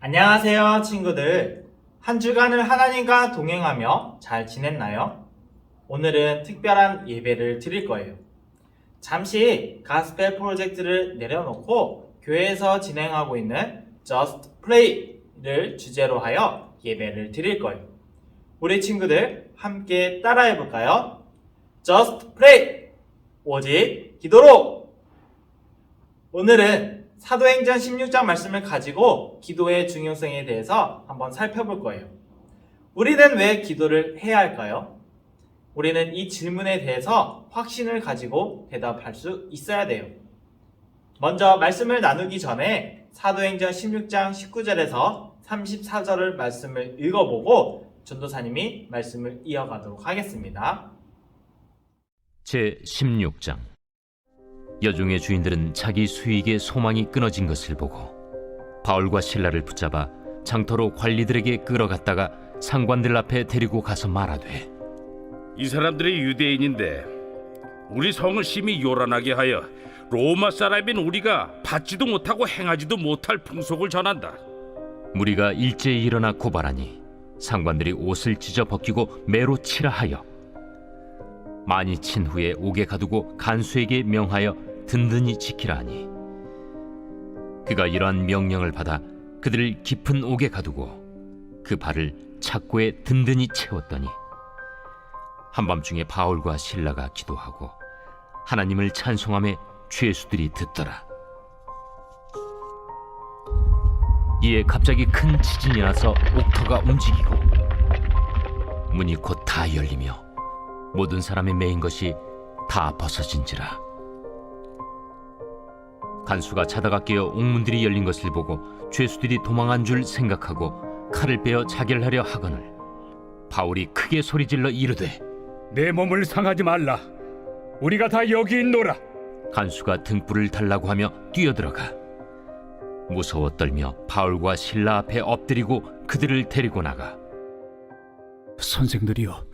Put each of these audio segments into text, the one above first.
안녕하세요, 친구들. 한 주간을 하나님과 동행하며 잘 지냈나요? 오늘은 특별한 예배를 드릴 거예요. 잠시 가스펠 프로젝트를 내려놓고 교회에서 진행하고 있는 Just Play를 주제로 하여 예배를 드릴 거예요. 우리 친구들 함께 따라해 볼까요? Just Pray! 오직 기도로! 오늘은 사도행전 16장 말씀을 가지고 기도의 중요성에 대해서 한번 살펴볼 거예요. 우리는 왜 기도를 해야 할까요? 우리는 이 질문에 대해서 확신을 가지고 대답할 수 있어야 돼요. 먼저 말씀을 나누기 전에 사도행전 16장 19절에서 34절을 말씀을 읽어보고 전도사님이 말씀을 이어가도록 하겠습니다. 제16장. 여종의 주인들은 자기 수익의 소망이 끊어진 것을 보고 바울과 실라를 붙잡아 장터로 관리들에게 끌어갔다가 상관들 앞에 데리고 가서 말하되, 이 사람들이 유대인인데 우리 성을 심히 요란하게 하여 로마 사람인 우리가 받지도 못하고 행하지도 못할 풍속을 전한다. 무리가 일제히 일어나 고발하니 상관들이 옷을 찢어 벗기고 매로 치라 하여 많이 친 후에 옥에 가두고 간수에게 명하여 든든히 지키라 하니, 그가 이러한 명령을 받아 그들을 깊은 옥에 가두고 그 발을 착고에 든든히 채웠더니 한밤중에 바울과 실라가 기도하고 하나님을 찬송하며 죄수들이 듣더라. 이에 갑자기 큰 지진이 나서 옥터가 움직이고 문이 곧 다 열리며 모든 사람이 매인 것이 다 벗어진지라. 간수가 자다가 깨어 옥문들이 열린 것을 보고 죄수들이 도망한 줄 생각하고 칼을 빼어 자결하려 하거늘 바울이 크게 소리질러 이르되, 내 몸을 상하지 말라. 우리가 다 여기 있노라. 간수가 등불을 달라고 하며 뛰어들어가 무서워 떨며 바울과 실라 앞에 엎드리고 그들을 데리고 나가, 선생들이여,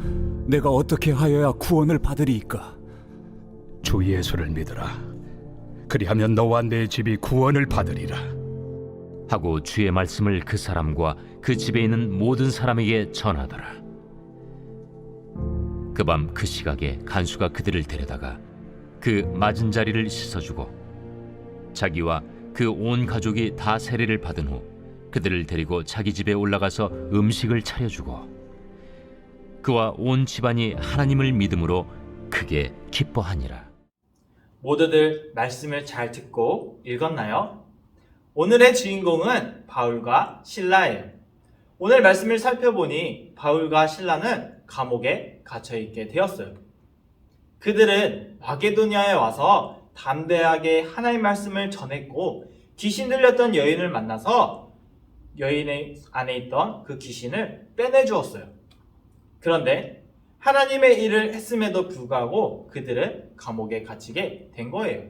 내가 어떻게 하여야 구원을 받으리이까? 주 예수를 믿으라. 그리하면 너와 내 집이 구원을 받으리라. 하고 주의 말씀을 그 사람과 그 집에 있는 모든 사람에게 전하더라. 그 밤 그 시각에 간수가 그들을 데려다가 그 맞은 자리를 씻어주고 자기와 그 온 가족이 다 세례를 받은 후 그들을 데리고 자기 집에 올라가서 음식을 차려주고 그와 온 집안이 하나님을 믿음으로 크게 기뻐하니라. 모두들 말씀을 잘 듣고 읽었나요? 오늘의 주인공은 바울과 실라예요. 오늘 말씀을 살펴보니 바울과 실라는 감옥에 갇혀있게 되었어요. 그들은 마게도니아에 와서 담대하게 하나님의 말씀을 전했고 귀신 들렸던 여인을 만나서 여인의 안에 있던 그 귀신을 빼내주었어요. 그런데 하나님의 일을 했음에도 불구하고 그들은 감옥에 갇히게 된 거예요.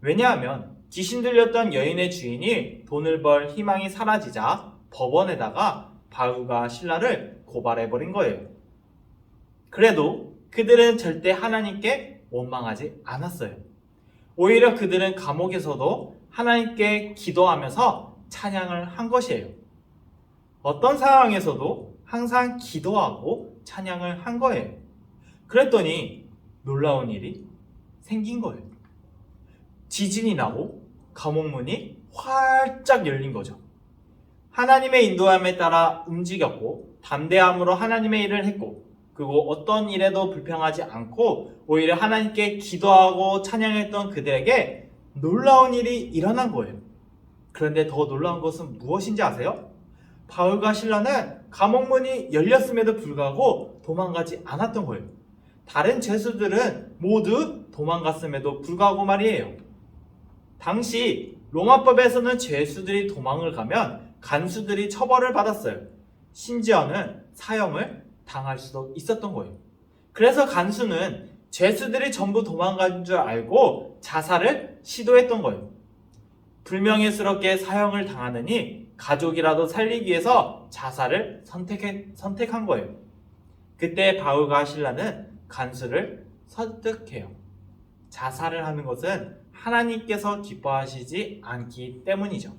왜냐하면 귀신 들렸던 여인의 주인이 돈을 벌 희망이 사라지자 법원에다가 바울과 실라를 고발해버린 거예요. 그래도 그들은 절대 하나님께 원망하지 않았어요. 오히려 그들은 감옥에서도 하나님께 기도하면서 찬양을 한 것이에요. 어떤 상황에서도 항상 기도하고 찬양을 한 거예요. 그랬더니 놀라운 일이 생긴 거예요. 지진이 나고 감옥문이 활짝 열린 거죠. 하나님의 인도함에 따라 움직였고 담대함으로 하나님의 일을 했고, 그리고 어떤 일에도 불평하지 않고 오히려 하나님께 기도하고 찬양했던 그들에게 놀라운 일이 일어난 거예요. 그런데 더 놀라운 것은 무엇인지 아세요? 바울과 실라는 감옥문이 열렸음에도 불구하고 도망가지 않았던 거예요. 다른 죄수들은 모두 도망갔음에도 불구하고 말이에요. 당시 로마법에서는 죄수들이 도망을 가면 간수들이 처벌을 받았어요. 심지어는 사형을 당할 수도 있었던 거예요. 그래서 간수는 죄수들이 전부 도망간 줄 알고 자살을 시도했던 거예요. 불명예스럽게 사형을 당하느니 가족이라도 살리기 위해서 자살을 선택한 거예요. 그때 바울과 실라는 간수를 설득해요. 자살을 하는 것은 하나님께서 기뻐하시지 않기 때문이죠.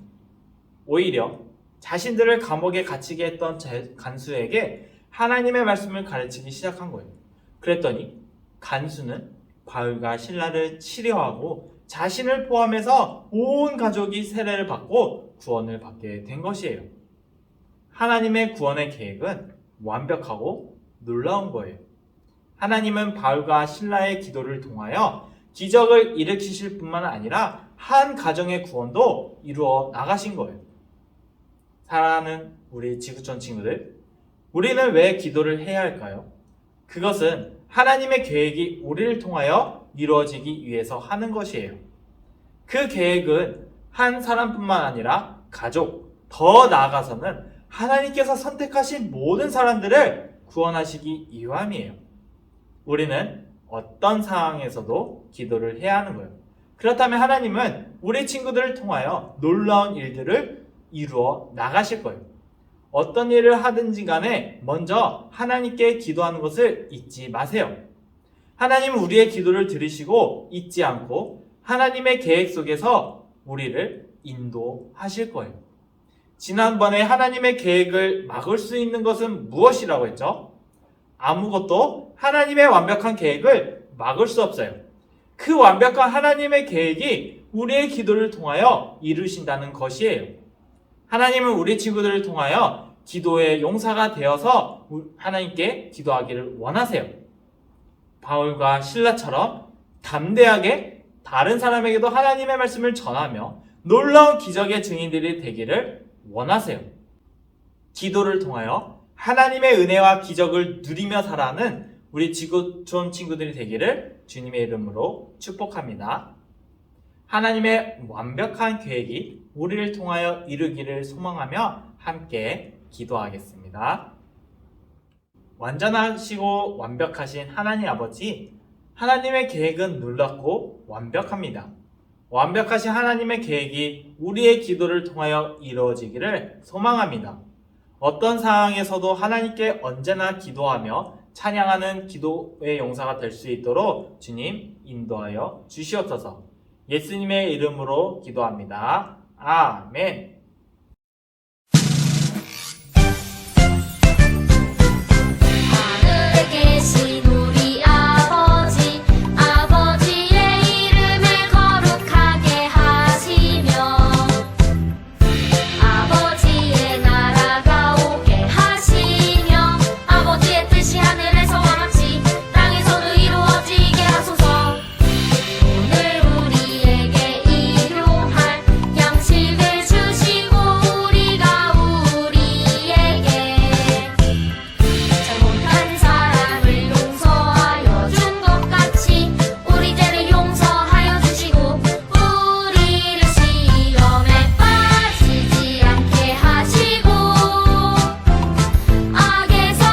오히려 자신들을 감옥에 갇히게 했던 간수에게 하나님의 말씀을 가르치기 시작한 거예요. 그랬더니 간수는 바울과 실라를 치료하고 자신을 포함해서 온 가족이 세례를 받고 구원을 받게 된 것이에요. 하나님의 구원의 계획은 완벽하고 놀라운 거예요. 하나님은 바울과 실라의 기도를 통하여 기적을 일으키실 뿐만 아니라 한 가정의 구원도 이루어 나가신 거예요. 사랑하는 우리 지구촌 친구들, 우리는 왜 기도를 해야 할까요? 그것은 하나님의 계획이 우리를 통하여 이루어지기 위해서 하는 것이에요. 그 계획은 한 사람뿐만 아니라 가족, 더 나아가서는 하나님께서 선택하신 모든 사람들을 구원하시기 위함이에요. 우리는 어떤 상황에서도 기도를 해야 하는 거예요. 그렇다면 하나님은 우리 친구들을 통하여 놀라운 일들을 이루어 나가실 거예요. 어떤 일을 하든지 간에 먼저 하나님께 기도하는 것을 잊지 마세요. 하나님은 우리의 기도를 들으시고 잊지 않고 하나님의 계획 속에서 우리를 인도하실 거예요. 지난번에 하나님의 계획을 막을 수 있는 것은 무엇이라고 했죠? 아무것도 하나님의 완벽한 계획을 막을 수 없어요. 그 완벽한 하나님의 계획이 우리의 기도를 통하여 이루신다는 것이에요. 하나님은 우리 친구들을 통하여 기도의 용사가 되어서 하나님께 기도하기를 원하세요. 바울과 실라처럼 담대하게 다른 사람에게도 하나님의 말씀을 전하며 놀라운 기적의 증인들이 되기를 원하세요. 기도를 통하여 하나님의 은혜와 기적을 누리며 살아가는 우리 지구촌 친구들이 되기를 주님의 이름으로 축복합니다. 하나님의 완벽한 계획이 우리를 통하여 이루기를 소망하며 함께 기도하겠습니다. 완전하시고 완벽하신 하나님 아버지, 하나님의 계획은 놀랍고 완벽합니다. 완벽하신 하나님의 계획이 우리의 기도를 통하여 이루어지기를 소망합니다. 어떤 상황에서도 하나님께 언제나 기도하며 찬양하는 기도의 용사가 될 수 있도록 주님 인도하여 주시옵소서. 예수님의 이름으로 기도합니다. 아멘. 하늘에 계신 우리 아버지, 아버지의 이름을 거룩하게 하시며 아버지의 나라가 오게 하시며 아버지의 뜻이 하늘에서와 같이 땅에서도 이루어지게 하소서. 오늘 우리에게 일용할 양식을 주시고 우리가 우리에게 잘못한 사람을 용서하여 준 것 같이 우리 죄를 용서하여 주시고 우리를 시험에 빠지지 않게 하시고 악에서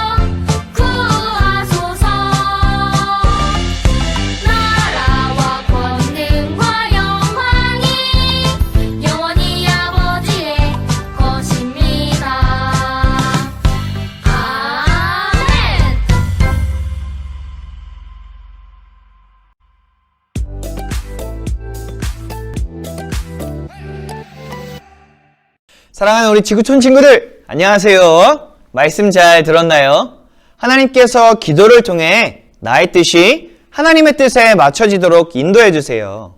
구하소서. 나라와 권능과 영광이 영원히 아버지의 것입니다. 아멘. 사랑하는 우리 지구촌 친구들, 안녕하세요. 말씀 잘 들었나요? 하나님께서 기도를 통해 나의 뜻이 하나님의 뜻에 맞춰지도록 인도해 주세요.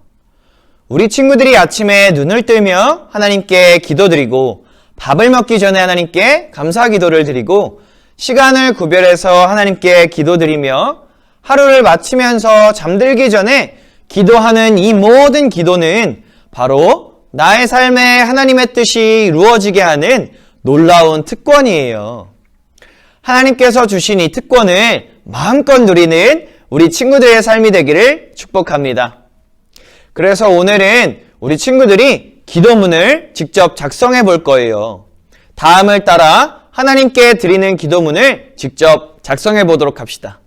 우리 친구들이 아침에 눈을 뜨며 하나님께 기도드리고 밥을 먹기 전에 하나님께 감사 기도를 드리고 시간을 구별해서 하나님께 기도드리며 하루를 마치면서 잠들기 전에 기도하는 이 모든 기도는 바로 나의 삶에 하나님의 뜻이 이루어지게 하는 놀라운 특권이에요. 하나님께서 주신 이 특권을 마음껏 누리는 우리 친구들의 삶이 되기를 축복합니다. 그래서 오늘은 우리 친구들이 기도문을 직접 작성해 볼 거예요. 다음을 따라 하나님께 드리는 기도문을 직접 작성해 보도록 합시다.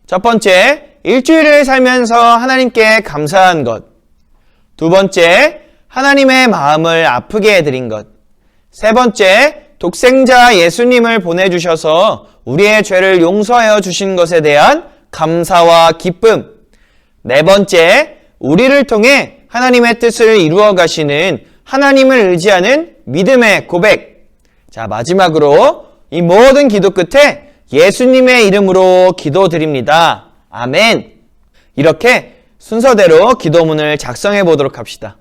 첫 번째, 일주일을 살면서 하나님께 감사한 것. 두 번째, 하나님의 마음을 아프게 해드린 것. 세 번째, 독생자 예수님을 보내주셔서 우리의 죄를 용서하여 주신 것에 대한 감사와 기쁨. 네 번째, 우리를 통해 하나님의 뜻을 이루어 가시는 하나님을 의지하는 믿음의 고백. 자, 마지막으로 이 모든 기도 끝에 예수님의 이름으로 기도드립니다. 아멘. 이렇게 순서대로 기도문을 작성해 보도록 합시다.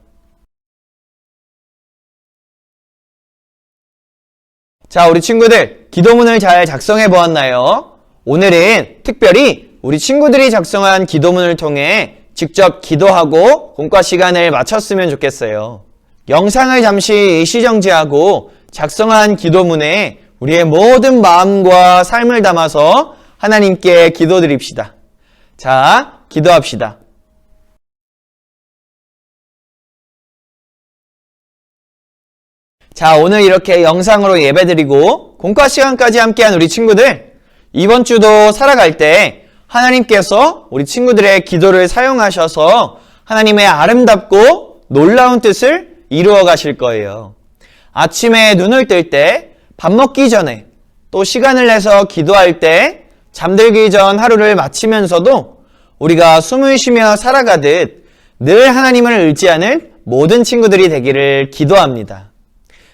자, 우리 친구들 기도문을 잘 작성해 보았나요? 오늘은 특별히 우리 친구들이 작성한 기도문을 통해 직접 기도하고 공과 시간을 마쳤으면 좋겠어요. 영상을 잠시 일시정지하고 작성한 기도문에 우리의 모든 마음과 삶을 담아서 하나님께 기도드립시다. 자, 기도합시다. 자, 오늘 이렇게 영상으로 예배드리고 공과 시간까지 함께한 우리 친구들, 이번 주도 살아갈 때 하나님께서 우리 친구들의 기도를 사용하셔서 하나님의 아름답고 놀라운 뜻을 이루어 가실 거예요. 아침에 눈을 뜰 때, 밥 먹기 전에, 또 시간을 내서 기도할 때, 잠들기 전 하루를 마치면서도 우리가 숨을 쉬며 살아가듯 늘 하나님을 의지하는 모든 친구들이 되기를 기도합니다.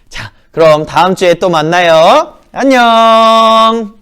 자, 그럼 다음 주에 또 만나요. 안녕!